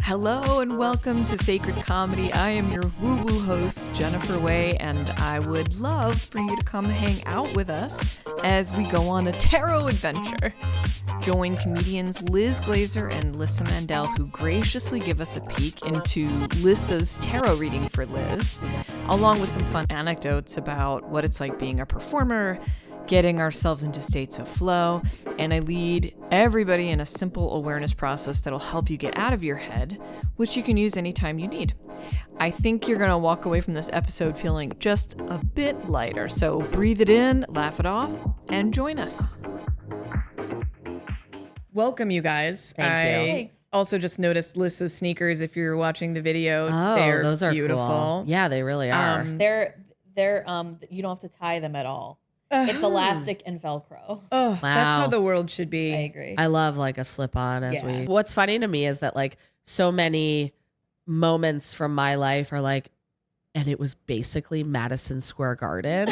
Hello and welcome to Sacred Comedy. I am your woo-woo host, Jennifer Way, and I would love for you to come hang out with us as we go on a tarot adventure. Join comedians Liz Glazer and Lyssa Mandel, who graciously give us a peek into Lyssa's tarot reading for Liz, along with some fun anecdotes about what it's like being a performer, getting ourselves into states of flow, and I lead everybody in a simple awareness process that'll help you get out of your head, which you can use anytime you need. I think you're going to walk away from this episode feeling just a bit lighter, so breathe it in, laugh it off, and join us. Welcome, you guys. Thank you. Also just noticed Lyssa's sneakers if you're watching the video. Oh, they're those are beautiful. Cool. Yeah, they really are. They're you don't have to tie them at all. It's elastic and Velcro. Oh, that's how the world should be. I agree. I love like a slip-on What's funny to me is that like so many moments from my life are like, and it was basically Madison Square Garden,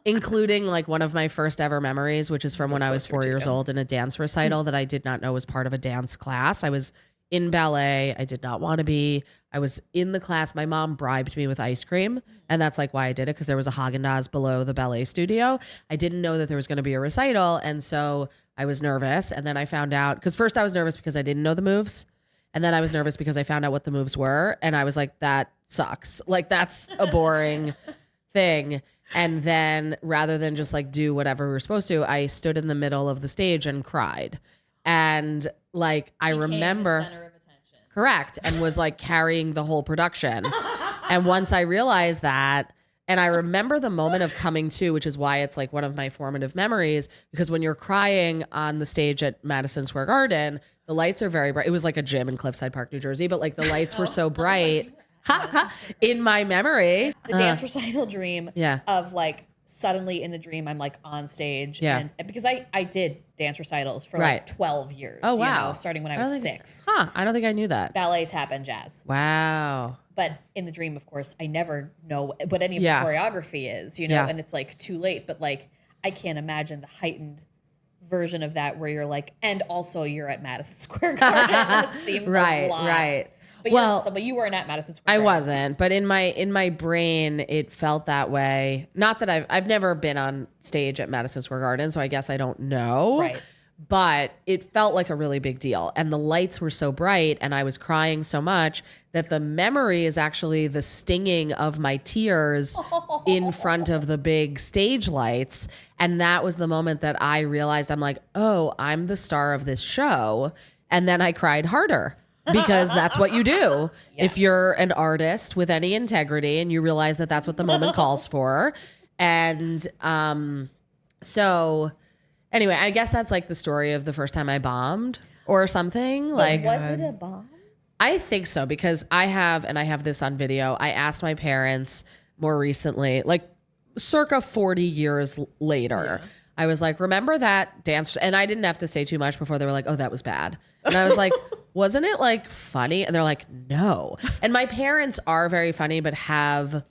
including like one of my first ever memories, which is from when I was 4 years old in a dance recital that I did not know was part of a dance class. I was in ballet. I did not want to be. I was in the class. My mom bribed me with ice cream. And that's like why I did it, because there was a Haagen-Dazs below the ballet studio. I didn't know that there was going to be a recital. And so I was nervous. And then I found out, because first I was nervous because I didn't know the moves. And then I was nervous because I found out what the moves were. And I was like, that sucks. Like, that's a boring thing. And then rather than just like do whatever we were supposed to, I stood in the middle of the stage and cried. And like, I remember, the center of attention. Correct, and was like carrying the whole production. And once I realized that, and I remember the moment of coming to, which is why it's like one of my formative memories, because when you're crying on the stage at Madison Square Garden, the lights are very bright. It was like a gym in Cliffside Park, New Jersey, but like the lights were so bright. In my memory. The dance recital dream Yeah. of like suddenly in the dream I'm like on stage. Yeah. And because I did dance recitals for Right. like 12 years. Oh, wow. Starting when I was 6. I don't think I knew that. Ballet, tap, and jazz. Wow. But in the dream, of course, I never know what any of Yeah. the choreography is, Yeah. and it's like too late. But like, I can't imagine the heightened version of that where you're like, and also you're at Madison Square Garden. It seems Right, a lot. right. But but you weren't at Madison Square I Garden. wasn't, but in my brain, it felt that way. Not that I've never been on stage at Madison Square Garden, so I guess I don't know. Right. But it felt like a really big deal. And the lights were so bright and I was crying so much that the memory is actually the stinging of my tears in front of the big stage lights. And that was the moment that I realized, I'm like, oh, I'm the star of this show. And then I cried harder. Because that's what you do if you're an artist with any integrity and you realize that that's what the moment calls for. And so anyway, I guess that's like the story of the first time I bombed or something. But like, was it a bomb? I think so, because I have this on video. I asked my parents more recently, like circa 40 years later. Yeah. I was like, remember that dance? And I didn't have to say too much before they were like, oh, that was bad. And I was like, wasn't it like funny? And they're like, no. And my parents are very funny, but have,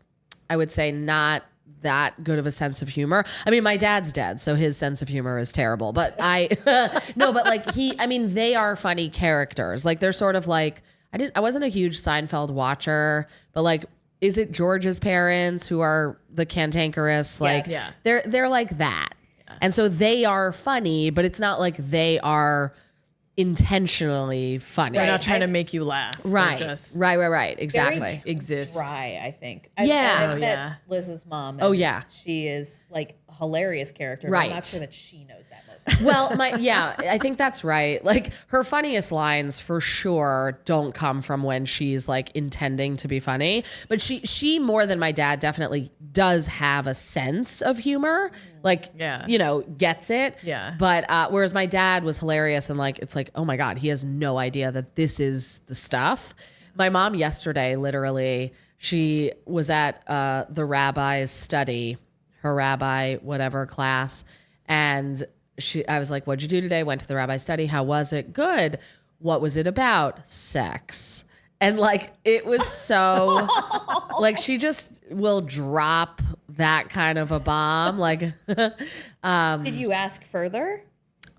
I would say, not that good of a sense of humor. I mean, my dad's dead, so his sense of humor is terrible. But no, but like they are funny characters. Like they're sort of like, I wasn't a huge Seinfeld watcher, but like, is it George's parents who are the cantankerous? Like, yes. They're like that. And so they are funny, but it's not like they are intentionally funny. They're not trying to make you laugh. Right. Just Right. Exactly. Very exist. Dry, I think. Yeah. I've met Liz's mom. Oh, yeah. She is like a hilarious character. Right. But I'm not sure that she knows that most. Well, I think that's right. Like her funniest lines for sure don't come from when she's like intending to be funny, but she more than my dad definitely does have a sense of humor. Like, gets it. Yeah. But whereas my dad was hilarious and like, it's like, oh my God, he has no idea that this is the stuff. My mom yesterday, literally, she was at the rabbi's study, her rabbi, whatever class. And I was like, what'd you do today? Went to the rabbi's study. How was it? Good. What was it about? Sex. And like, it was so like, she just will drop that kind of a bomb. Like, Did you ask further?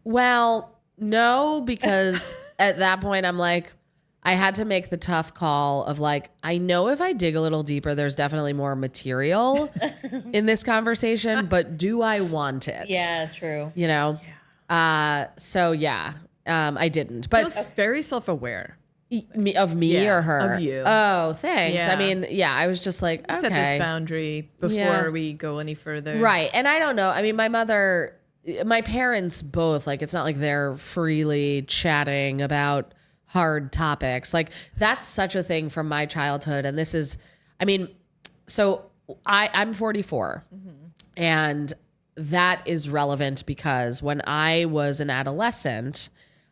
well, no, because at that point I'm like, I had to make the tough call of like, I know if I dig a little deeper, there's definitely more material in this conversation, but do I want it? Yeah, true. You know? So yeah, I didn't, but Feels very self-aware. of me Yeah, or her? of you. Oh, thanks. Yeah. I mean, yeah, I was just like, okay. Set this boundary before we go any further. Right. And I don't know. I mean, my parents both, like, it's not like they're freely chatting about hard topics. Like, that's such a thing from my childhood. And this is, I mean, so I'm 44 and that is relevant because when I was an adolescent,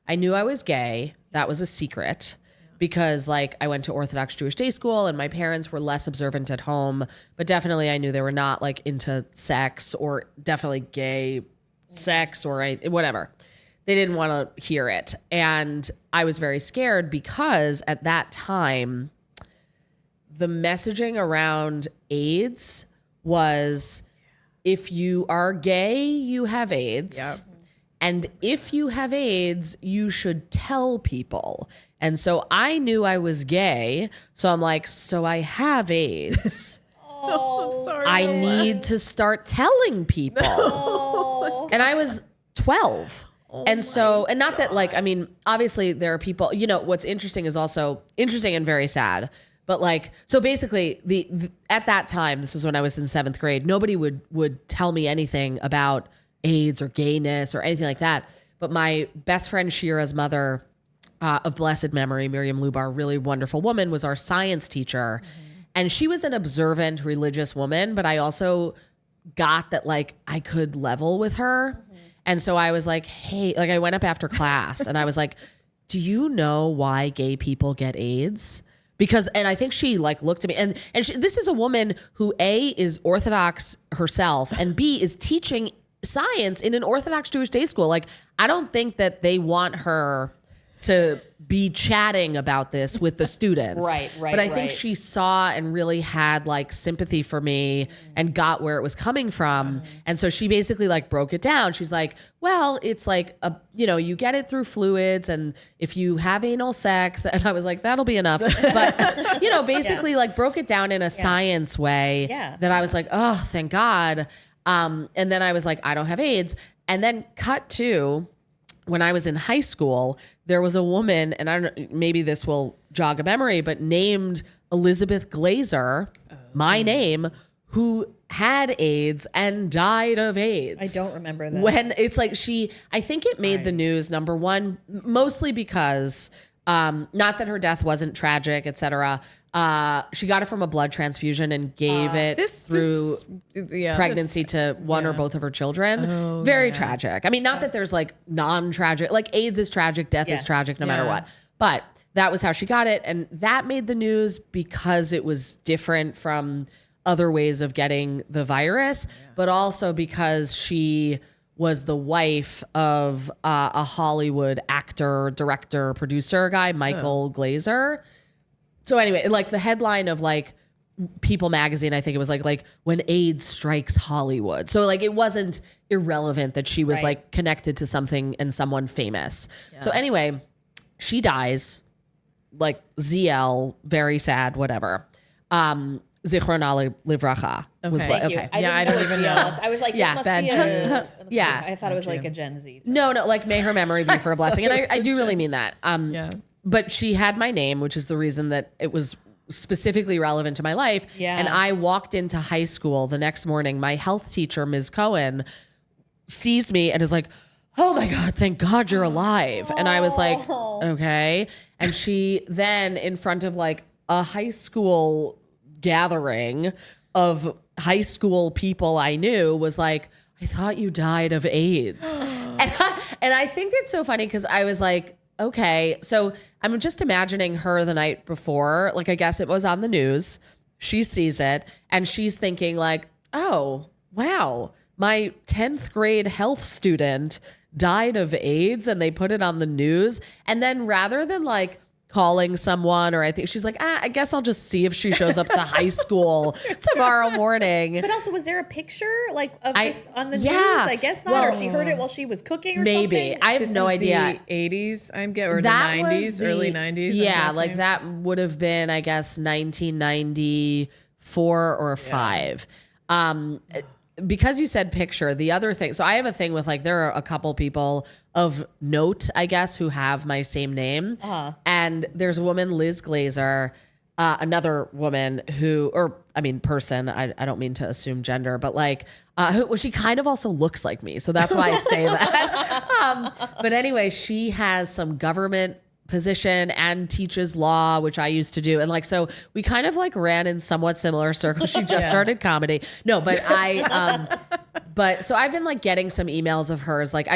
I knew I was gay. That was a secret. Because like I went to Orthodox Jewish day school and my parents were less observant at home, but definitely I knew they were not like into sex or definitely gay sex or whatever. They didn't want to hear it. And I was very scared because at that time, the messaging around AIDS was if you are gay, you have AIDS. Yep. And if you have AIDS, you should tell people. And so I knew I was gay. So I'm like, so I have AIDS. Oh, I'm sorry. I need to start telling people. And I was 12. And so, and not that like, I mean, obviously there are people, you know, what's interesting is also interesting and very sad. But like, so basically the at that time, this was when I was in 7th grade, nobody would tell me anything about AIDS or gayness or anything like that. But my best friend Shira's mother, of blessed memory, Miriam Lubar, really wonderful woman, was our science teacher. And she was an observant religious woman, but I also got that like I could level with her. And so I was like, hey, like I went up after class and I was like, do you know why gay people get AIDS? Because, and I think she like looked at me and this is a woman who A, is Orthodox herself and B, is teaching science in an Orthodox Jewish day school. Like, I don't think that they want her to be chatting about this with the students. Right. But I think she saw and really had like sympathy for me and got where it was coming from. And so she basically like broke it down. She's like, well, it's like, you get it through fluids and if you have anal sex, and I was like, that'll be enough. But, basically like broke it down in a science way that I was like, oh, thank God. And then I was like, I don't have AIDS. And then cut to when I was in high school, there was a woman, and I don't know, maybe this will jog a memory, but named Elizabeth Glazer, my name, who had AIDS and died of AIDS. I don't remember that. When it's like I think it made the news, number one, mostly because, not that her death wasn't tragic, et cetera. She got it from a blood transfusion and gave it through pregnancy to one or both of her children. Very tragic. I mean, not that there's like non-tragic, like AIDS is tragic, death is tragic no matter what. But that was how she got it. And that made the news because it was different from other ways of getting the virus, but also because she was the wife of a Hollywood actor, director, producer guy, Michael Glazer. So anyway, like the headline of like People magazine, I think it was like when AIDS strikes Hollywood. So like it wasn't irrelevant that she was like connected to something and someone famous. Yeah. So anyway, she dies, like ZL, very sad, whatever. Zichrona livracha was what. Okay. I don't even know. I was like, this must be yeah. I thought it was like a Gen Z. No, like may her memory be for a blessing. And I do really mean that. But she had my name, which is the reason that it was specifically relevant to my life. Yeah. And I walked into high school the next morning. My health teacher, Ms. Cohen, sees me and is like, oh my God, thank God you're alive. And I was like, okay. And she then in front of like a high school gathering of high school people I knew was like, I thought you died of AIDS. and I think it's so funny because I was like, okay, so I'm just imagining her the night before, like I guess it was on the news. She sees it and she's thinking like, oh, wow, my 10th grade health student died of AIDS and they put it on the news. And then rather than like calling someone, or I think she's like, I guess I'll just see if she shows up to high school tomorrow morning. But also, was there a picture like of this on the news? yeah. I guess not. Well, or she heard it while she was cooking or maybe. something. I have This no is idea. The 80s, I'm getting, or the That 90s, was early 90s. Yeah, I'm like guessing. that would have been, I guess, 1994 or 5. Because you said picture, the other thing, so I have a thing with like, there are a couple people of note, I guess, who have my same name. And there's a woman, Liz Glazer, another woman who, or I mean, person, I don't mean to assume gender, but like, well, she kind of also looks like me. So that's why I say that. But anyway, she has some government position and teaches law, which I used to do. And like, so we kind of like ran in somewhat similar circles. She just started comedy. No, but but so I've been like getting some emails of hers. Like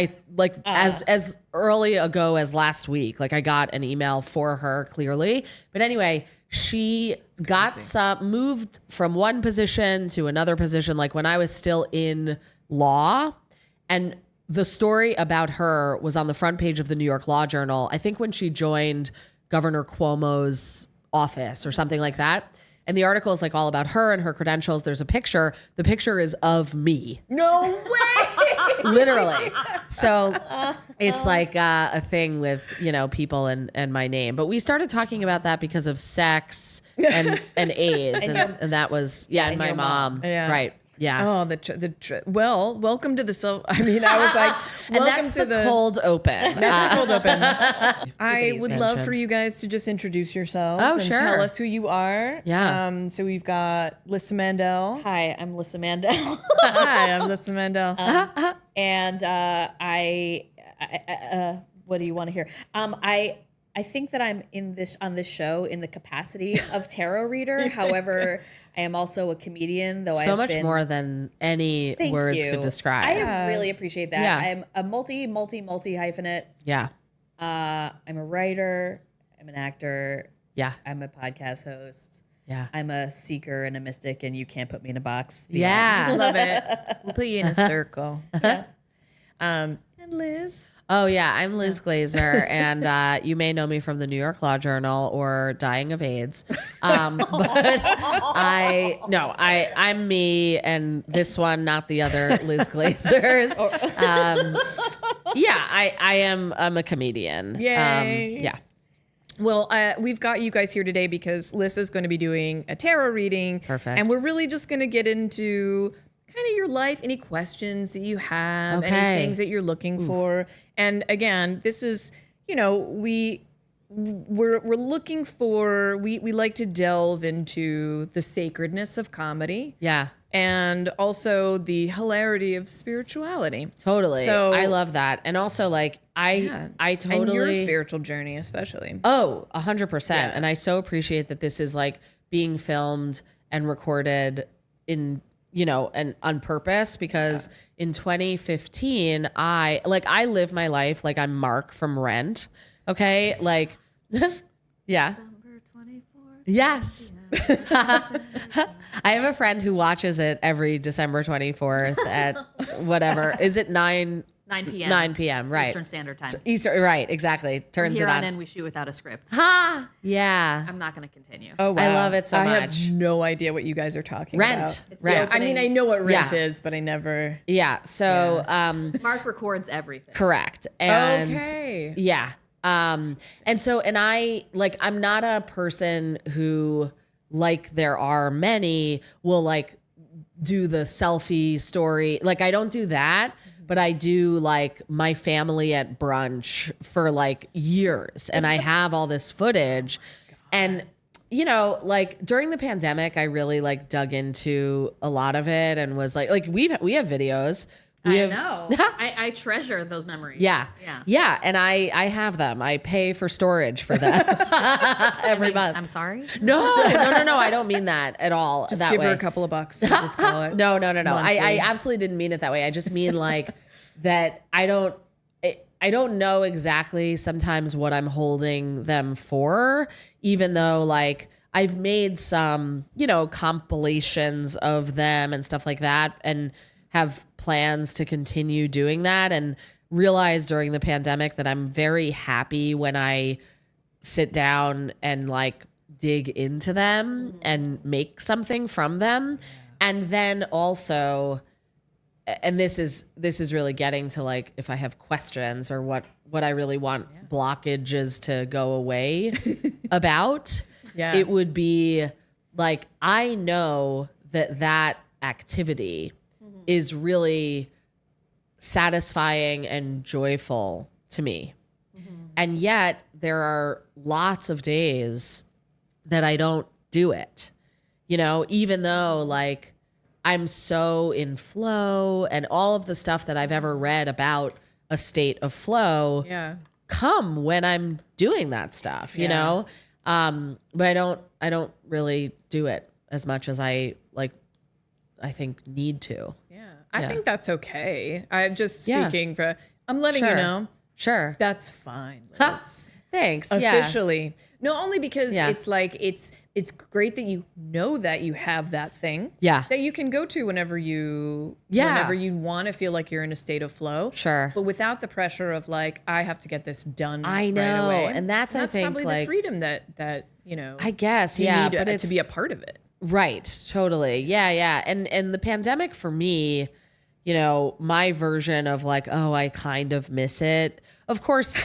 as early ago as last week, like I got an email for her clearly. But anyway, she got moved from one position to another position. Like when I was still in law, and the story about her was on the front page of the New York Law Journal, I think when she joined Governor Cuomo's office or something like that. And the article is like all about her and her credentials. There's a picture. The picture is of me. No way. Literally. So it's like a thing with, people and my name. But we started talking about that because of sex and AIDS. and that was, and my mom. Yeah. Right. Yeah. Oh, well, welcome to the I mean, I was like, and welcome that's to the cold open. That's the cold open. I would love mention. for you guys to just introduce yourselves and sure. tell us who you are. Yeah. So we've got Lyssa Mandel. Hi, I'm Lyssa Mandel. Hi, I'm Lyssa Mandel. And I what do you want to hear? I think that I'm on this show in the capacity of tarot reader. However, I am also a comedian, though So I've much been, more than any Thank words you. could describe. I really appreciate that. Yeah. I'm a multi hyphenate. Yeah. I'm a writer. I'm an actor. Yeah. I'm a podcast host. Yeah. I'm a seeker and a mystic, and you can't put me in a box. The Yeah. end. Love it. We'll put you in a circle. Yeah. And Liz. Oh, yeah. I'm Liz Glazer, and you may know me from the New York Law Journal or Dying of AIDS. But I'm me, and this one, not the other Liz Glazers. I'm a comedian. Yay. Yeah. Well, we've got you guys here today because Lyssa's going to be doing a tarot reading. Perfect. And we're really just going to get into kind of your life, any questions that you have, Okay. any things that you're looking for. And again, this is, we're looking for, we like to delve into the sacredness of comedy. Yeah. And also the hilarity of spirituality. Totally. So I love that. And also, like, I totally. And your spiritual journey, especially. Oh, 100%. And I so appreciate that this is like being filmed and recorded in, and on purpose, because in 2015, I live my life like I'm Mark from Rent. Okay. Like, yeah. December 24th. Yes. I have a friend who watches it every December 24th at whatever. Is it 9 p.m. 9 p.m. Right. Eastern Standard Time. Eastern, right, exactly. Turns Here it on on. in, we shoot without a script. Ha! Yeah. I'm not going to continue. Oh, wow. I love it so I much. have no idea what you guys are talking Rent. about. It's Rent. the I mean, opening. I know what rent Yeah. is, but I never. Yeah. So, Mark records everything. correct. And Okay. yeah. And I'm not a person who, like there are many, will like do the selfie story. Like I don't do that, but I do like my family at brunch for like years. And I have all this footage. And, like during the pandemic, I really like dug into a lot of it and was like we have videos. We have, know. I treasure those memories. Yeah. Yeah. Yeah. And I have them. I pay for storage for them every month. I'm sorry. No. I don't mean that at all. Just that give way. her a couple of bucks. We'll just call it. No. I monthly. absolutely didn't mean it that way. I just mean like that I don't know exactly sometimes what I'm holding them for, even though like I've made some, compilations of them and stuff like that, and have plans to continue doing that, and realized during the pandemic that I'm very happy when I sit down and like dig into them and make something from them. And then also, and this is really getting to like, if I have questions or what I really want blockages to go away about, it would be like, I know that activity is really satisfying and joyful to me. And yet there are lots of days that I don't do it, you know, even though like I'm so in flow and all of the stuff that I've ever read about a state of flow come when I'm doing that stuff, you know? But I don't really do it as much as I think need to. I think that's okay. I'm just speaking I'm letting you know. Sure. That's fine, Liz. Thanks. Officially. No, only because it's like, it's great that you know that you have that thing. That you can go to whenever you want to feel like you're in a state of flow. Sure. But without the pressure of like, I have to get this done I know. right away. And that's I think probably like, the freedom that you know, I guess, you need but it's to be a part of it. Right. Totally. Yeah. And the pandemic for me, you know, my version of like, oh, I kind of miss it. Of course,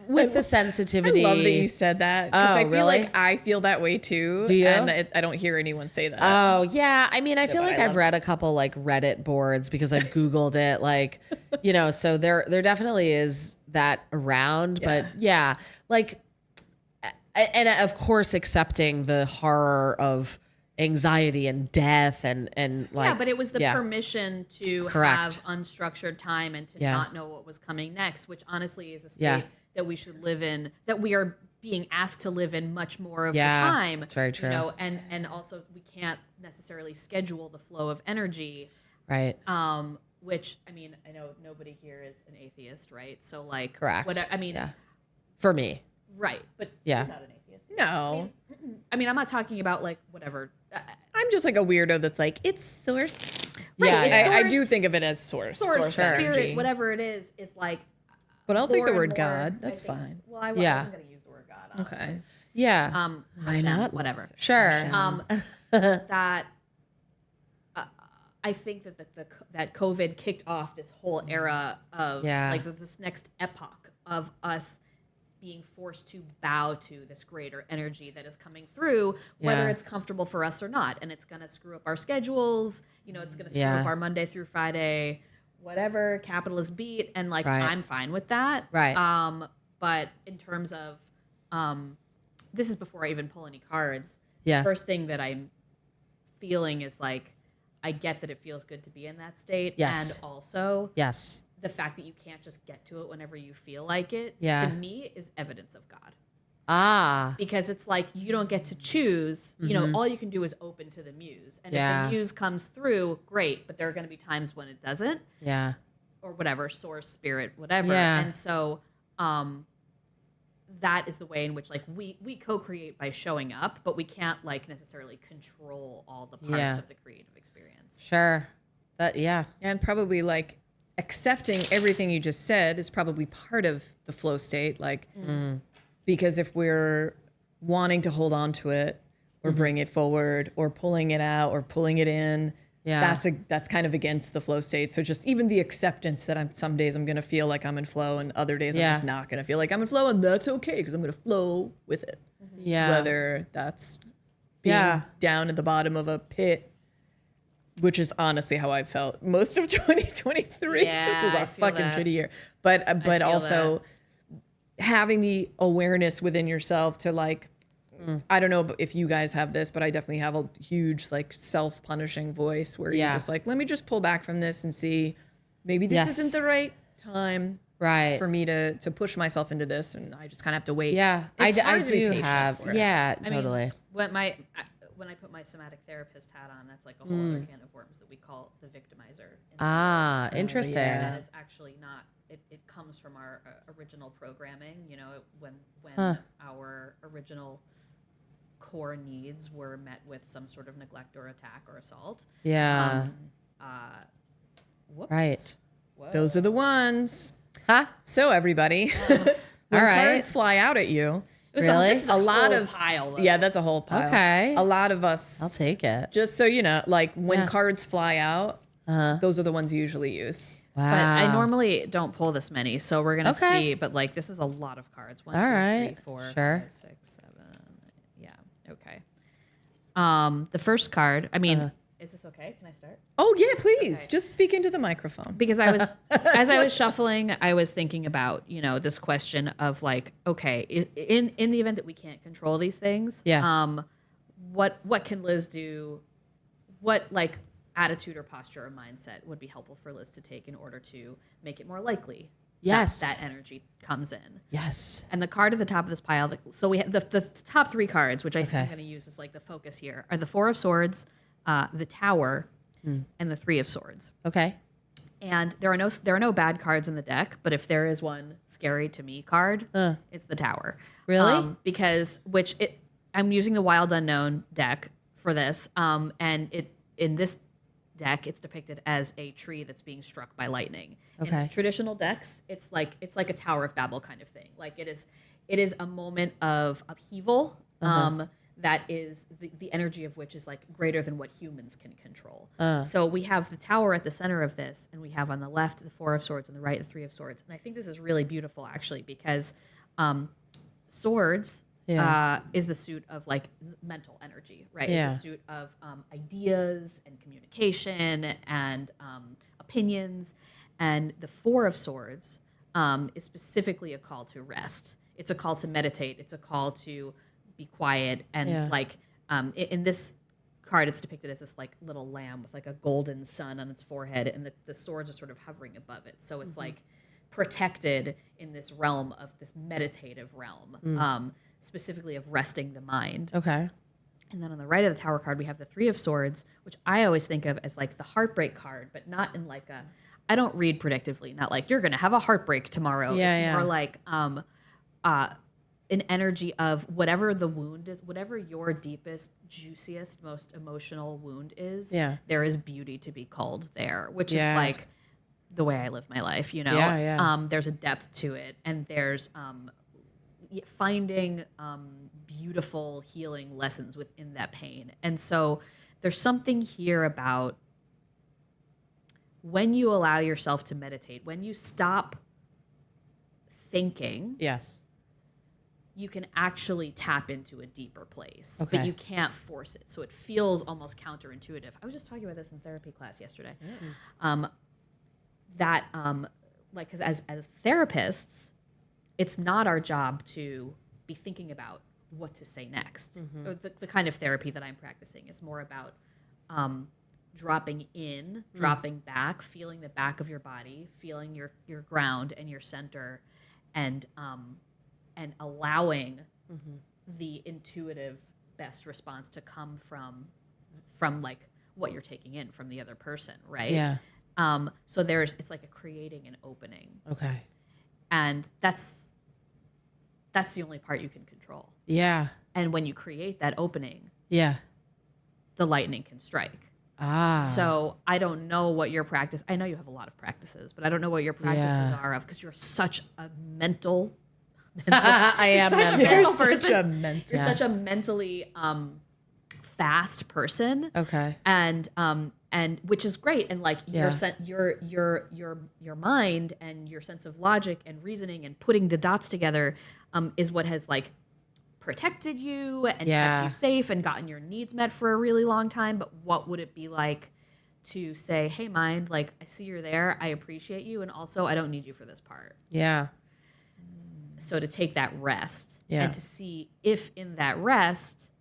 with the sensitivity. I love that you said that. Because I feel really? like I feel that way too. Do you? And I don't hear anyone say that. Oh, yeah. I mean, I feel like I I've love read a couple like Reddit boards because I've Googled it. Like, you know, so there definitely is that around. But yeah, like, and of course, accepting the horror of anxiety and death and like, but it was the permission to have unstructured time and to not know what was coming next, which honestly is a state that we should live in, that we are being asked to live in much more of the time. That's very true. You know, and also we can't necessarily schedule the flow of energy. Right. Which, I mean, I know nobody here is an atheist, right? So like, correct. For me. Right. But you're not an atheist. No. I mean, I'm not talking about like whatever. I'm just like a weirdo that's like, it's source. Right, yeah, I do think of it as source spirit, energy. whatever it is like. But I'll take the more word and more, God. That's fine. Well, I wasn't going to use the word God. Honestly. Okay. Yeah. Why not? Whatever. Sure. That I think that COVID kicked off this whole era of like this next epoch of us being forced to bow to this greater energy that is coming through, whether it's comfortable for us or not. And it's going to screw up our schedules. You know, it's going to screw up our Monday through Friday, whatever, capitalist beat. And like, I'm fine with that. Right. But in terms of, this is before I even pull any cards. Yeah. The first thing that I'm feeling is like, I get that it feels good to be in that state. Yes. And also, yes, the fact that you can't just get to it whenever you feel like it, to me, is evidence of God. Because it's like you don't get to choose. You know, all you can do is open to the muse. And if the muse comes through, great. But there are going to be times when it doesn't. Yeah. Or whatever, source, spirit, whatever. Yeah. And so that is the way in which like we co-create by showing up, but we can't like necessarily control all the parts of the creative experience. Sure. And probably like accepting everything you just said is probably part of the flow state. Like, because if we're wanting to hold on to it or bring it forward or pulling it out or pulling it in, that's kind of against the flow state. So just even the acceptance that some days I'm going to feel like I'm in flow and other days I'm just not going to feel like I'm in flow, and that's okay because I'm going to flow with it. Yeah. Whether that's being down at the bottom of a pit, which is honestly how I felt most of 2023. This is a fucking shitty year. But also having the awareness within yourself to like, I don't know if you guys have this, but I definitely have a huge like self-punishing voice where you're just like, let me just pull back from this and see maybe this isn't the right time for me to push myself into this, and I just kind of have to wait. Yeah, I do have. Yeah, totally. I mean, when I put my somatic therapist hat on, that's like a whole other can of worms that we call the victimizer. Interesting. That is actually not. It comes from our original programming. You know, when our original core needs were met with some sort of neglect or attack or assault. Yeah. Whoops. Right. Whoa. Those are the ones. Huh? So everybody, when cards fly out at you, Really? This is A lot whole of pile. Though. Yeah, that's a whole pile. Okay. A lot of us. I'll take it. Just so you know, like when Yeah. cards fly out, those are the ones you usually use. Wow. But I normally don't pull this many, so we're gonna Okay. see. But like, this is a lot of cards. 1, All 2, right. 3, 4, Sure. 5, 6, 7. Yeah. Okay. The first card. I mean, is this okay? Can I start? Oh yeah, please. Just speak into the microphone. Because I was, as I was shuffling, I was thinking about this question of like, okay, in the event that we can't control these things, what can Liz do? What like attitude or posture or mindset would be helpful for Liz to take in order to make it more likely that energy comes in? Yes. And the card at the top of this pile, so we have the top 3 cards, which I think I'm going to use as like the focus here, are the 4 of Swords, the Tower, and the 3 of Swords. Okay. And there are no bad cards in the deck, but if there is one scary to me card, it's the Tower. Really? Because I'm using the Wild Unknown deck for this, and in this deck, it's depicted as a tree that's being struck by lightning. Okay. In traditional decks, it's like a Tower of Babel kind of thing. Like it is a moment of upheaval. That is the energy of which is like greater than what humans can control. So we have the Tower at the center of this, and we have on the left the 4 of Swords, and the right the 3 of Swords. And I think this is really beautiful actually because swords is the suit of like mental energy, right? Yeah. It's the suit of ideas and communication and opinions. And the 4 of Swords is specifically a call to rest. It's a call to meditate. It's a call to be quiet. And like in this card, it's depicted as this like little lamb with like a golden sun on its forehead, and the swords are sort of hovering above it. So it's like protected in this realm of this meditative realm, specifically of resting the mind. Okay. And then on the right of the Tower card, we have the 3 of Swords, which I always think of as like the heartbreak card, but not in like I don't read predictively, not like you're going to have a heartbreak tomorrow. It's more like an energy of whatever the wound is, whatever your deepest, juiciest, most emotional wound is, there is beauty to be culled there, which is like the way I live my life, there's a depth to it, and there's finding beautiful healing lessons within that pain. And so there's something here about when you allow yourself to meditate, when you stop thinking, you can actually tap into a deeper place, but you can't force it. So it feels almost counterintuitive. I was just talking about this in therapy class yesterday. Because as therapists, it's not our job to be thinking about what to say next. The kind of therapy that I'm practicing is more about dropping in, dropping back, feeling the back of your body, feeling your ground and your center, and allowing the intuitive best response to come from like what you're taking in from the other person, right? Yeah. So it's like a creating an opening. Okay. And that's the only part you can control. Yeah. And when you create that opening, the lightning can strike. So I don't know what your practice, I know you have a lot of practices, but I don't know what your practices are of, because you're such a mental I am such mental. a mental person. You're such a mentally fast person. Okay. And which is great. And like your mind and your sense of logic and reasoning and putting the dots together is what has like protected you and kept you safe and gotten your needs met for a really long time. But what would it be like to say, hey, mind, like I see you're there, I appreciate you, and also I don't need you for this part. Yeah. So to take that rest and to see if in that rest,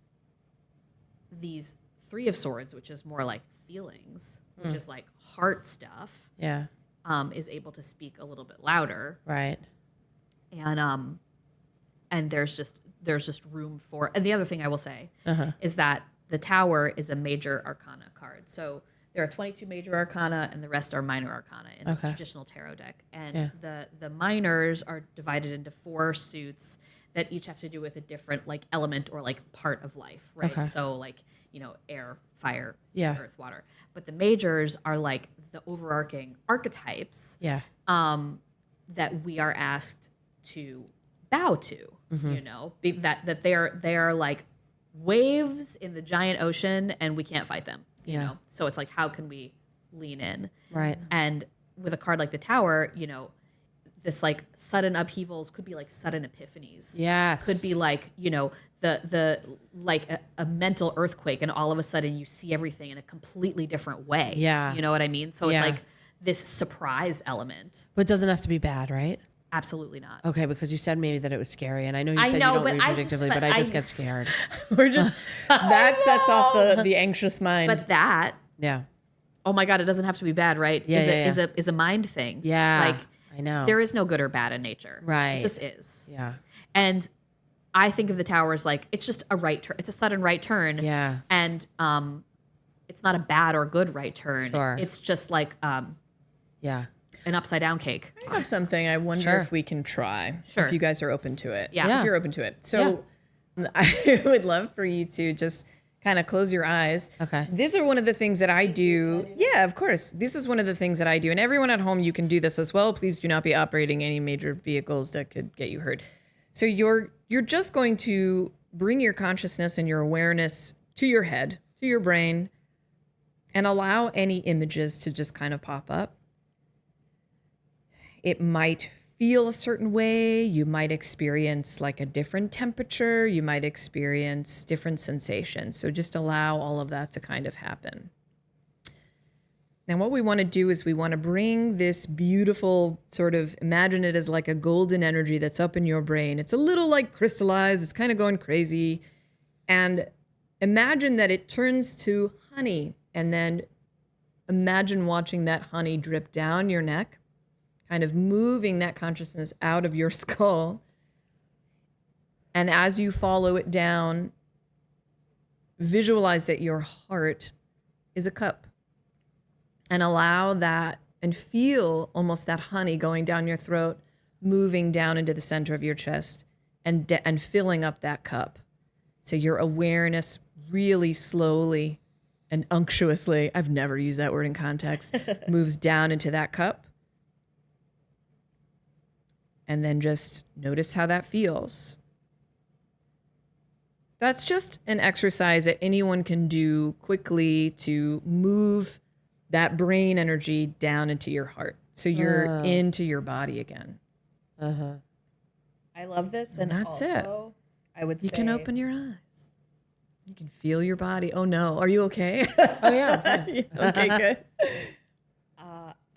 these 3 of Swords, which is more like feelings, which is like heart stuff, is able to speak a little bit louder. Right. And there's just room for, and the other thing I will say is that the Tower is a major arcana card. So there are 22 major arcana, and the rest are minor arcana in a traditional tarot deck. And the minors are divided into 4 suits that each have to do with a different like element or like part of life, right? Okay. So like, air, fire, earth, water. But the majors are like the overarching archetypes that we are asked to bow to, you know, that they are like waves in the giant ocean and we can't fight them, you know? So it's like, how can we lean in? Right. And with a card like the Tower, you know, this like sudden upheavals could be like sudden epiphanies. Yes. Could be like, you know, the like a mental earthquake and all of a sudden you see everything in a completely different way. Yeah. You know what I mean? So it's like this surprise element. But it doesn't have to be bad, right? Absolutely not. Okay, because you said maybe that it was scary, and I know you said you don't read predictively, but I just get scared. We're just that sets off the anxious mind. But that, Yeah. oh my God, it doesn't have to be bad, right? Yeah, Is a mind thing. Yeah. Like I know. there is no good or bad in nature. Right. It just is. Yeah. And I think of the Tower as like it's just a right turn. It's a sudden right turn. Yeah. And it's not a bad or good right turn. Sure. It's just like Yeah. an upside down cake. I have something I wonder if we can try. Sure. If you guys are open to it. Yeah. If you're open to it. So I would love for you to just kind of close your eyes. Okay. These are one of the things that I do. Yeah, of course. This is one of the things that I do. And everyone at home, you can do this as well. Please do not be operating any major vehicles that could get you hurt. So you're just going to bring your consciousness and your awareness to your head, to your brain, and allow any images to just kind of pop up. It might feel a certain way. You might experience like a different temperature. You might experience different sensations. So just allow all of that to kind of happen. Now, what we want to do is we want to bring this beautiful sort of, imagine it as like a golden energy that's up in your brain. It's a little like crystallized. It's kind of going crazy. And imagine that it turns to honey. And then imagine watching that honey drip down your neck, kind of moving that consciousness out of your skull. And as you follow it down, visualize that your heart is a cup. And allow that and feel almost that honey going down your throat, moving down into the center of your chest and filling up that cup. So your awareness really slowly and unctuously, I've never used that word in context, moves down into that cup. And then just notice how that feels. That's just an exercise that anyone can do quickly to move that brain energy down into your heart. So you're into your body again. Uh-huh. I love this. And that's also, I would say You can open your eyes. You can feel your body. Oh no, are you okay? Oh yeah. Okay, good.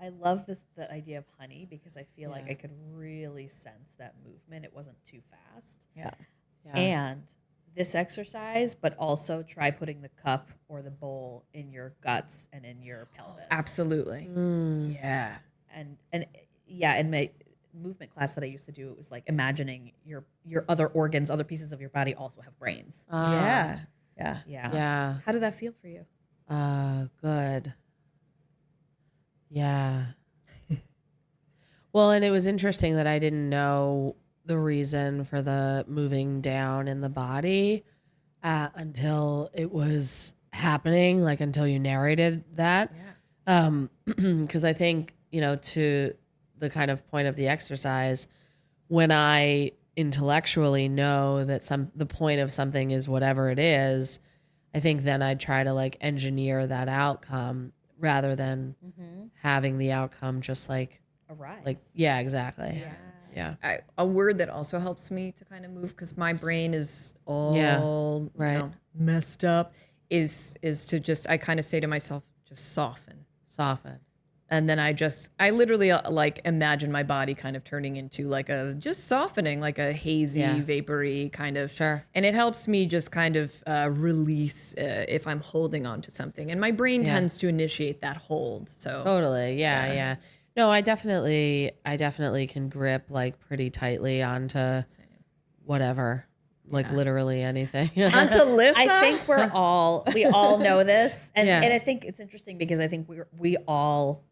I love the idea of honey because I feel like I could really sense that movement. It wasn't too fast. Yeah. And this exercise, but also try putting the cup or the bowl in your guts and in your pelvis. Absolutely. Yeah. And in my movement class that I used to do, it was like imagining your other organs, other pieces of your body also have brains. Yeah. Yeah. How did that feel for you? Good. Yeah. Well, and it was interesting that I didn't know the reason for the moving down in the body until it was happening, like until you narrated that. Yeah. Because I think, you know, to the kind of point of the exercise, when I intellectually know that the point of something is whatever it is, I think then I'd try to like engineer that outcome rather than having the outcome just like Arise. like yeah, exactly. Yeah. A word that also helps me to kind of move because my brain is all right. you know, messed up is to just, I kind of say to myself, just soften. And then I literally like imagine my body kind of turning into like just softening, like a hazy, vapory kind of. Sure. And it helps me just kind of release if I'm holding on to something. And my brain tends to initiate that hold. So Totally. Yeah. No, I definitely can grip like pretty tightly onto whatever. Like literally anything. Onto Lyssa? I think we all know this. And I think it's interesting because I think we all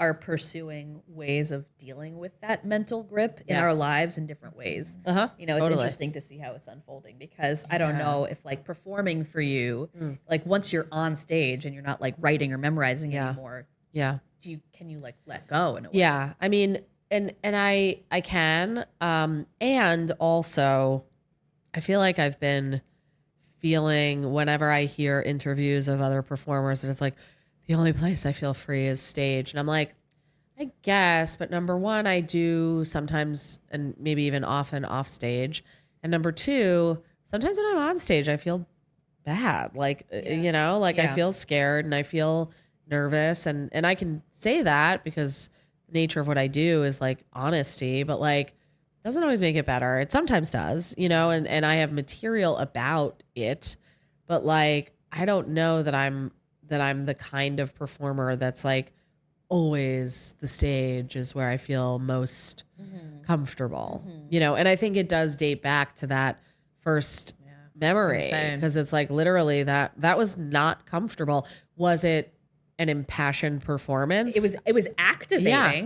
are pursuing ways of dealing with that mental grip in our lives in different ways. You know, it's interesting to see how it's unfolding because I don't know if like performing for you, like once you're on stage and you're not like writing or memorizing anymore, can you like let go in a way? Yeah. I mean, and I can. And also I feel like I've been feeling whenever I hear interviews of other performers and it's like, the only place I feel free is stage. And I'm like, I guess, but number one, I do sometimes and maybe even often off stage. And number two, sometimes when I'm on stage, I feel bad. Like, I feel scared and I feel nervous. And I can say that because the nature of what I do is like honesty, but like, doesn't always make it better. It sometimes does, and I have material about it, but like, I don't know that I'm the kind of performer that's like always the stage is where I feel most comfortable, and I think it does date back to that first memory because it's like literally that was not comfortable. Was it an impassioned performance? It was activating.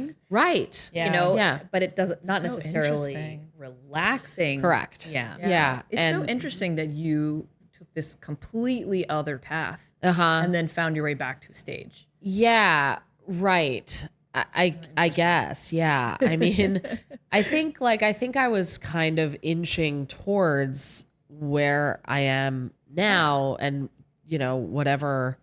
Yeah. Right. Yeah. But it doesn't not so necessarily relaxing. Correct. Yeah. It's so interesting that you took this completely other path and then found your way back to stage. Yeah. Right. I guess. Yeah. I mean, I think I was kind of inching towards where I am now and, whatever.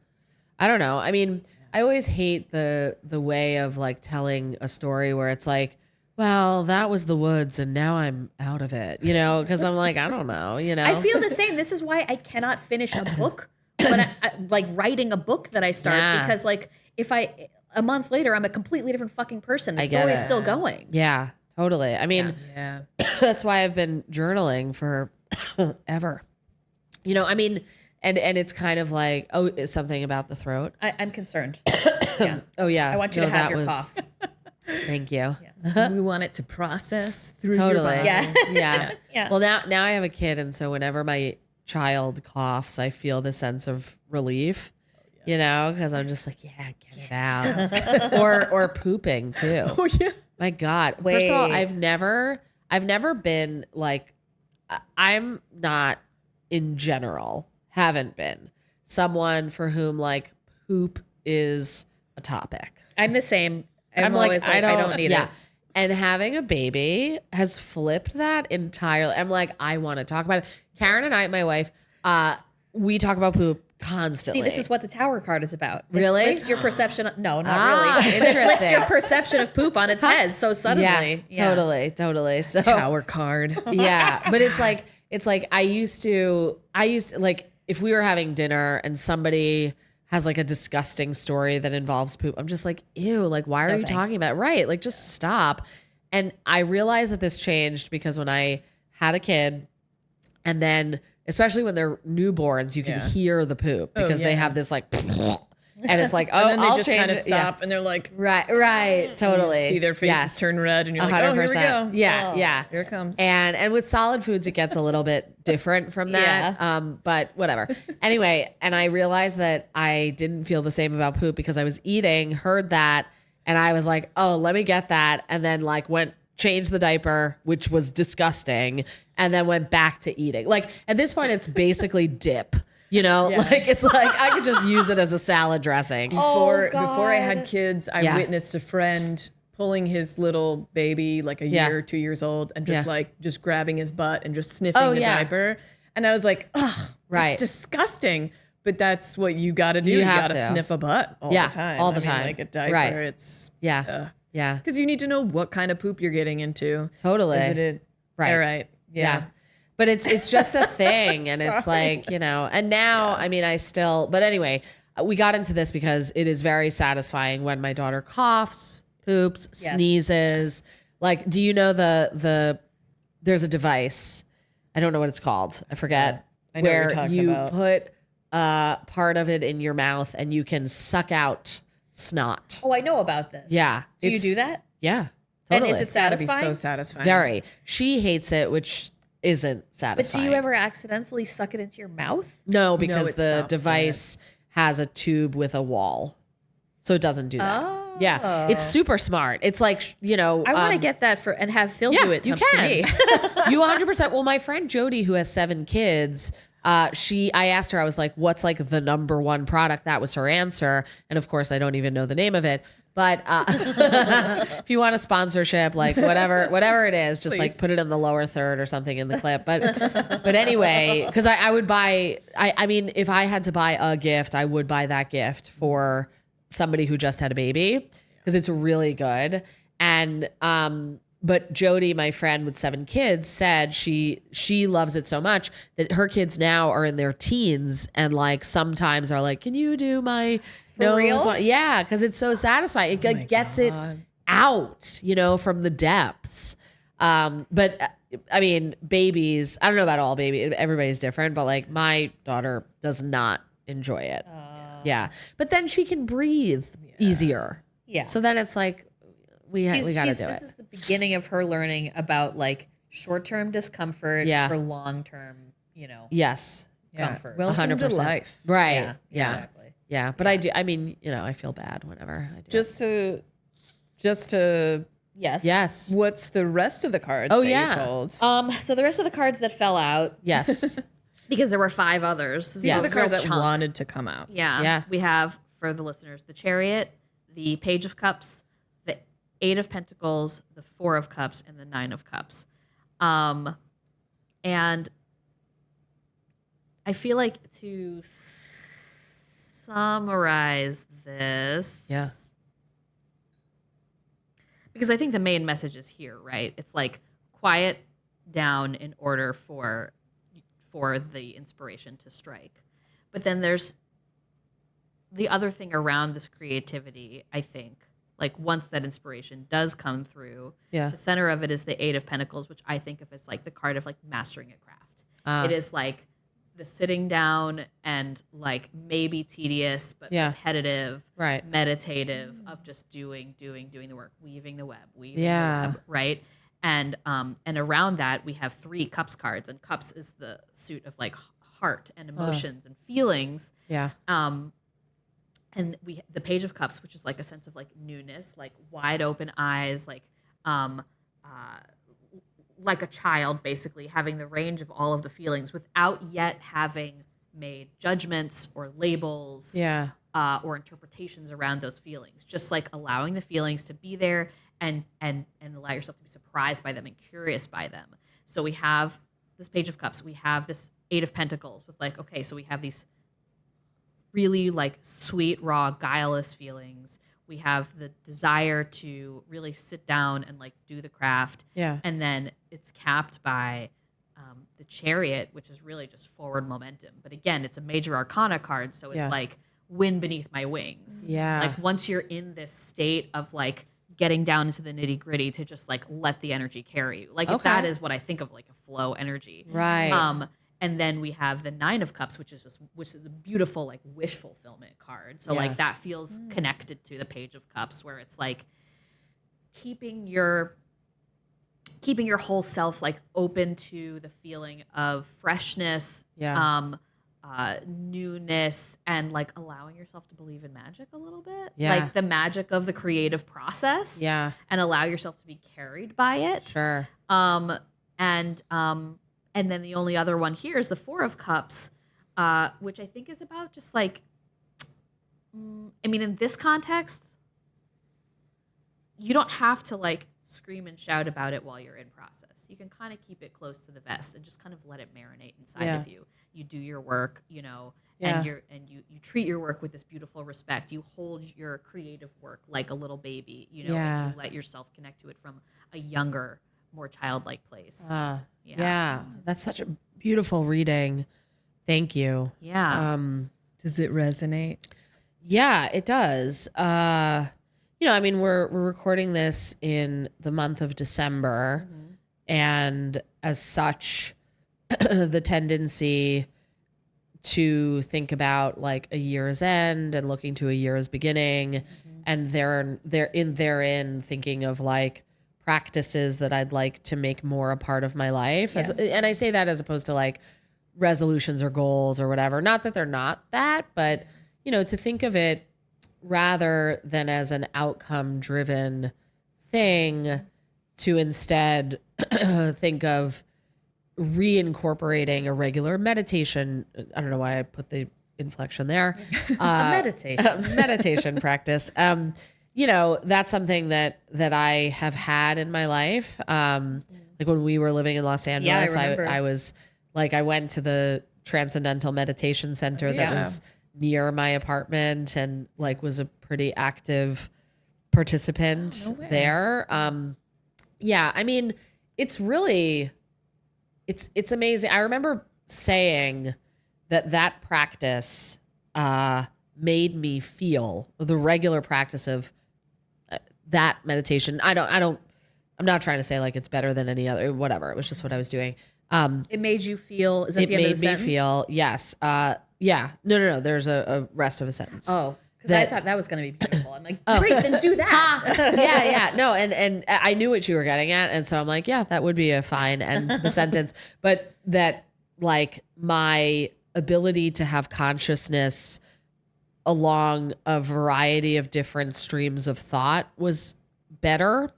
I don't know. I mean, I always hate the way of like telling a story where it's like, well, that was the woods and now I'm out of it, because I'm like, I don't know, I feel the same. This is why I cannot finish a book when I like writing a book that I start because like if a month later, I'm a completely different fucking person. The story's still going. Yeah, totally. I mean, that's why I've been journaling for ever. I mean, and it's kind of like, it's something about the throat. I'm concerned. Oh yeah. I want you to have your cough. Thank you. We want it to process through Totally. your body. Yeah. Well, now I have a kid, and so whenever my child coughs, I feel the sense of relief. Because I'm just like, get it out. or pooping too. Oh yeah. My God. First of all, I've never been like, I'm not in general, haven't been someone for whom like poop is a topic. I'm the same. I'm always like, I don't need it. And having a baby has flipped that entirely. I'm like, I want to talk about it. Karen and I, my wife, we talk about poop constantly. See, this is what the tower card is about. Really? It flipped your perception. No, not really. It flipped your perception of poop on its head so suddenly. Yeah. Totally. So Tower card. Yeah. But it's like I used to like if we were having dinner and somebody has like a disgusting story that involves poop, I'm just like, ew, like why are you talking about it? Right. Like just stop. And I realized that this changed because when I had a kid and then especially when they're newborns, you can hear the poop because they have this like, and it's like, and then they I'll just kind of stop and they're like, right, totally. You see their faces turn red and you're like, 100%. oh, here we go. Yeah. Here it comes. And with solid foods, it gets a little bit different from that. But whatever. Anyway, and I realized that I didn't feel the same about poop because I was eating, heard that, and I was like, oh, let me get that. And then like changed the diaper, which was disgusting, and then went back to eating. Like at this point, it's basically dip. Like it's like I could just use it as a salad dressing. Before I had kids, I witnessed a friend pulling his little baby, like a year or 2 years old, and just grabbing his butt and just sniffing the diaper. And I was like, oh, that's disgusting. But that's what you got to do. You got to sniff a butt all the time. All the time. Like a diaper, it's Yeah. Because you need to know what kind of poop you're getting into. Totally. Is it right? All right. Yeah. But it's just a thing. And it's like, and now, I mean, but anyway, we got into this because it is very satisfying when my daughter coughs, poops, sneezes. Like, do you know there's a device, I don't know what it's called, I forget, I know where what you're talking you about. put part of it in your mouth and you can suck out snot. Oh, I know about this. Yeah. Do you do that? Yeah. And Totally. is it It's gotta be satisfying? so satisfying. Very. She hates it, which isn't But satisfying. do you ever accidentally suck it into your mouth? No, because it the stops device has a tube with a wall. So it doesn't do that. Oh. Yeah. It's super smart. It's like, I want to get that and have Phil do it you to can. me. You 100%. Well, my friend Jody, who has 7 kids, I asked her, I was like, what's like the number one product? That was her answer. And of course, I don't even know the name of it. But if you want a sponsorship, like whatever it is, just like put it in the lower third or something in the clip. But anyway, because I would buy, I mean, if I had to buy a gift, I would buy that gift for somebody who just had a baby because it's really good. And but Jody, my friend with 7 kids, said she loves it so much that her kids now are in their teens and like sometimes are like, can you do my For real? Yeah, because it's so satisfying. It gets it out, you know, from the depths. But I mean, babies, I don't know about all babies. Everybody's different, but like my daughter does not enjoy it. Yeah. But then she can breathe easier. Yeah. So then it's like, we got to do it. This is the beginning of her learning about like short-term discomfort for long-term, you know. Yes. Comfort. Welcome to 100%. life. Right. Yeah. Exactly. Yeah. But I mean, you know, I feel bad whenever I do it. Just to Yes. what's the rest of the cards Oh, that yeah. you pulled? So the rest of the cards that fell out, Yes. because there were 5 others. These These are are the the cards cards that chunk. wanted to come out. Yeah. We have, for the listeners, the Chariot, the Page of Cups, the 8 of Pentacles, the 4 of Cups, and the 9 of Cups. And I feel like to summarize this. Yeah. Because I think the main message is here, right? It's like quiet down in order for the inspiration to strike. But then there's the other thing around this creativity, I think, like once that inspiration does come through, the center of it is the 8 of Pentacles, which I think of as like the card of like mastering a craft. It is like the sitting down and like maybe tedious, but repetitive, meditative of just doing the work, weaving the web, right? And around that we have 3 Cups cards, and Cups is the suit of like heart and emotions and feelings. And the Page of Cups, which is like a sense of like newness, like wide open eyes, like a child, basically having the range of all of the feelings without yet having made judgments or labels or interpretations around those feelings. Just like allowing the feelings to be there and allow yourself to be surprised by them and curious by them. So we have this Page of Cups. We have this 8 of Pentacles with like, okay, so we have these really like sweet, raw, guileless feelings. We have the desire to really sit down and like do the craft. And then it's capped by the Chariot, which is really just forward momentum. But again, it's a major arcana card. So it's like wind beneath my wings. Like once you're in this state of like getting down into the nitty gritty to just like let the energy carry you. Like that is what I think of like a flow energy. And then we have the 9 of Cups, which is the beautiful like wish fulfillment card. So like that feels connected to the Page of Cups, where it's like keeping your whole self like open to the feeling of freshness, newness, and like allowing yourself to believe in magic a little bit, like the magic of the creative process, and allow yourself to be carried by it. And then the only other one here is the 4 of Cups, which I think is about just like, I mean, in this context, you don't have to like scream and shout about it while you're in process. You can kind of keep it close to the vest and just kind of let it marinate inside of you. You do your work, you know, and you treat your work with this beautiful respect. You hold your creative work like a little baby, you know, and you let yourself connect to it from a younger, more childlike place. That's such a beautiful reading. Thank you. Does it resonate? Yeah, it does. You know, I mean, we're recording this in the month of December, and as such, the tendency to think about like a year's end and looking to a year's beginning, and therein thinking of like practices that I'd like to make more a part of my life. And I say that as opposed to like resolutions or goals or whatever. Not that they're not that, but you know, to think of it rather than as an outcome driven thing, to instead think of reincorporating a regular meditation. I don't know why I put the inflection there. Meditation practice. that's something that I have had in my life. Like when we were living in Los Angeles, I was like, I went to the Transcendental Meditation Center that was near my apartment and like was a pretty active participant there. I mean, it's really, it's amazing. I remember saying that practice made me feel the regular practice of that meditation. I'm not trying to say like it's better than any other, whatever. It was just what I was doing. It made you feel, is that the end of the sentence? It made me feel, yes. Yeah. No. There's a rest of a sentence. Oh, because I thought that was going to be beautiful. I'm like, great, then do that. Yeah. No, and I knew what you were getting at. And so I'm like, yeah, that would be a fine end to the sentence. But that like my ability to have consciousness along a variety of different streams of thought was better.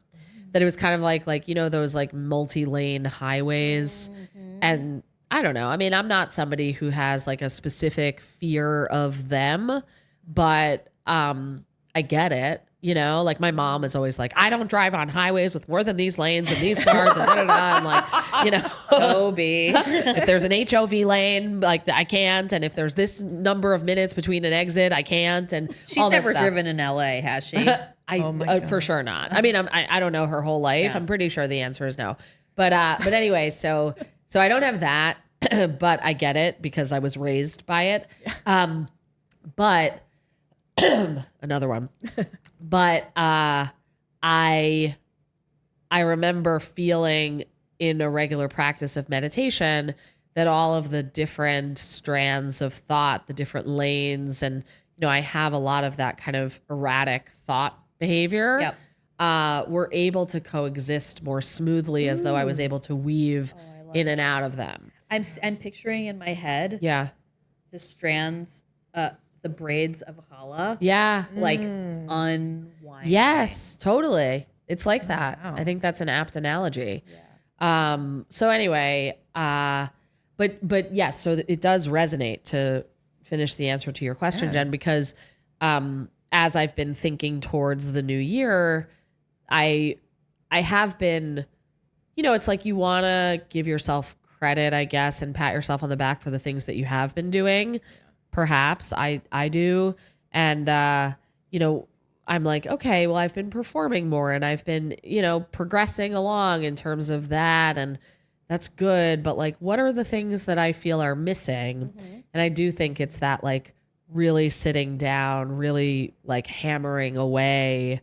That it was kind of like, those like multi-lane highways. And I don't know. I mean, I'm not somebody who has like a specific fear of them, but I get it. Like my mom is always like, I don't drive on highways with more than these lanes and these cars and da-da-da. I'm like, Toby. If there's an HOV lane, like I can't. And if there's this number of minutes between an exit, I can't. And she's never driven in LA, has she? For sure not. I mean, I don't know her whole life. Yeah. I'm pretty sure the answer is no. But anyway, so I don't have that, but I get it because I was raised by it. But another one. But I remember feeling in a regular practice of meditation that all of the different strands of thought, the different lanes, and I have a lot of that kind of erratic thought behavior, were able to coexist more smoothly as though I was able to weave in and out of them. I'm picturing in my head the strands, the braids of challah. Yeah. Like unwinding. Yes, totally. It's like that. Wow. I think that's an apt analogy. Yeah. So anyway, but yes, so it does resonate, to finish the answer to your question, Jen, because as I've been thinking towards the new year, I have been, it's like you want to give yourself credit, I guess, and pat yourself on the back for the things that you have been doing. Perhaps I do. And, I'm like, okay, well, I've been performing more and I've been, progressing along in terms of that. And that's good. But like, what are the things that I feel are missing? Mm-hmm. And I do think it's that like really sitting down, really like hammering away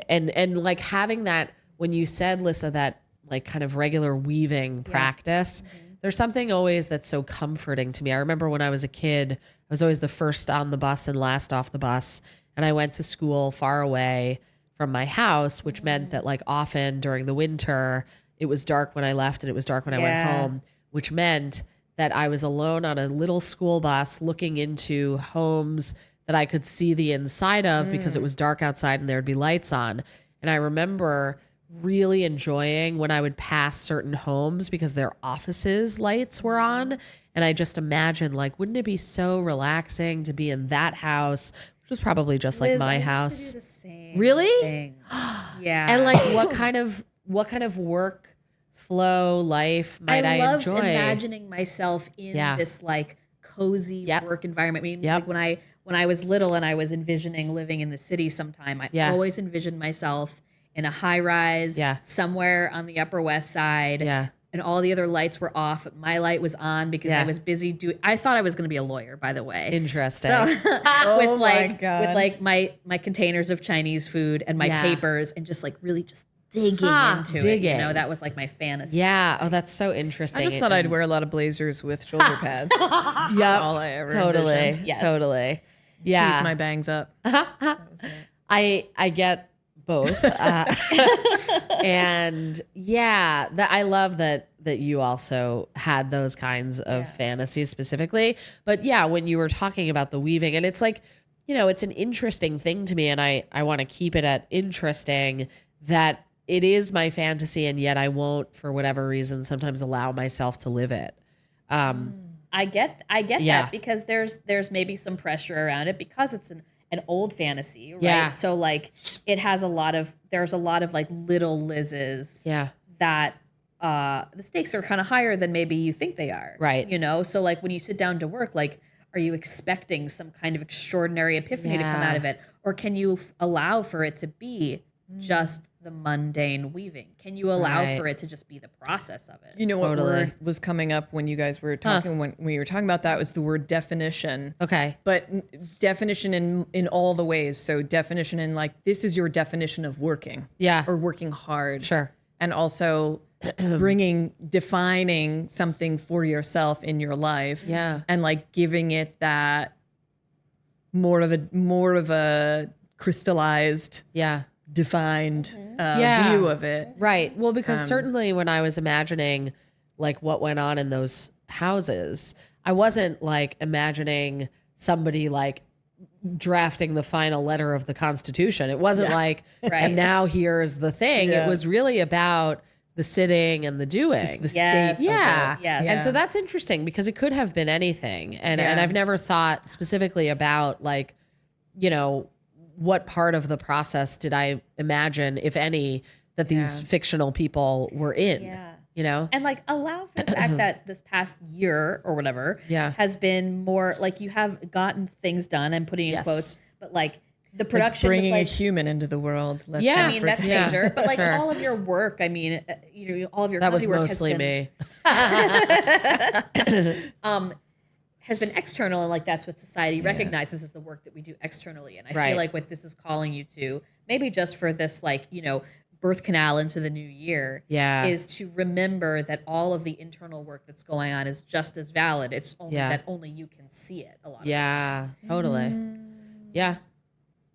and like having that, when you said, Lyssa, that like kind of regular weaving practice, there's something always that's so comforting to me. I remember when I was a kid, I was always the first on the bus and last off the bus. And I went to school far away from my house, which meant that like often during the winter, it was dark when I left and it was dark when I went home, which meant that I was alone on a little school bus looking into homes that I could see the inside of because it was dark outside and there'd be lights on. And I remember really enjoying when I would pass certain homes because their offices lights were on. And I just imagined, like, wouldn't it be so relaxing to be in that house, which was probably just like my house. Used to do the same really? Thing. Yeah. And like what kind of work flow life might I enjoy? I loved imagining myself in this like cozy work environment. I mean, like when I was little and I was envisioning living in the city sometime, I always envisioned myself in a high rise somewhere on the Upper West Side. Yeah. And all the other lights were off. My light was on because I was busy I thought I was going to be a lawyer, by the way. Interesting. So with my containers of Chinese food and my papers and just like really just digging into it. You know, that was like my fantasy. Yeah. Oh, that's so interesting. I just thought I'd wear a lot of blazers with shoulder pads. That's all I ever envisioned. Yes. Totally. Yeah. Tease my bangs up. I get both. And I love that you also had those kinds of fantasies specifically. But when you were talking about the weaving, and it's like, it's an interesting thing to me, and I want to keep it at interesting, that it is my fantasy, and yet I won't, for whatever reason, sometimes allow myself to live it. I get that, because there's maybe some pressure around it because it's an an old fantasy, right? Yeah. So like there's a lot of like little Lizzes that the stakes are kind of higher than maybe you think they are. Right. You know, so like when you sit down to work, like, are you expecting some kind of extraordinary epiphany to come out of it? Or can you allow for it to be just the mundane weaving? Can you allow for it to just be the process of it? You know what word was coming up when you guys were talking, when we were talking about that, was the word definition. Okay. But definition in all the ways. So definition in like, this is your definition of working. Yeah. Or working hard. Sure. And also defining something for yourself in your life. Yeah. And like giving it that more of a crystallized, defined view of it. Right. Well, because certainly when I was imagining like what went on in those houses, I wasn't like imagining somebody like drafting the final letter of the Constitution. It wasn't like, and now here's the thing. It was really about the sitting and the doing. Just the state. Yes. And so that's interesting because it could have been anything. And I've never thought specifically about like, you know, what part of the process did I imagine, if any, that these fictional people were in? Yeah. You know? And like allow for the fact that this past year or whatever has been more like you have gotten things done. I'm putting in quotes, but like the production like bringing was like, a human into the world. Let's I mean, that's major. But like Sure. all of your work, I mean, you know, all of your That was comedy work mostly me. has been external, and like that's what society recognizes as the work that we do externally. And I feel like what this is calling you to, maybe just for this, like, you know, birth canal into the new year, is to remember that all of the internal work that's going on is just as valid. It's only that only you can see it a lot of the time. Totally. Yeah.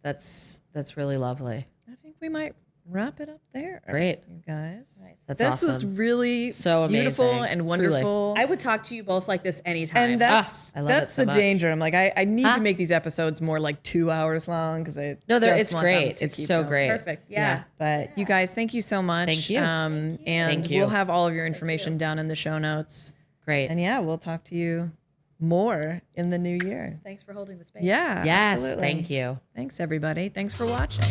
That's really lovely. I think we might wrap it up there. Great. You guys. Nice. That's This awesome. was really so beautiful amazing. and wonderful. I would talk to you both like this anytime. And that's I love that's it so the much. danger. I'm like, I need to make these episodes more like 2 hours long because it's great. It's so great. Perfect. Yeah. But you guys, thank you so much. Thank you. And Thank you. we'll have all of your information down in the show notes. Great. And we'll talk to you more in the new year. Thanks for holding the space. Yeah. Yes. Absolutely. Thank you. Thanks, everybody. Thanks for watching.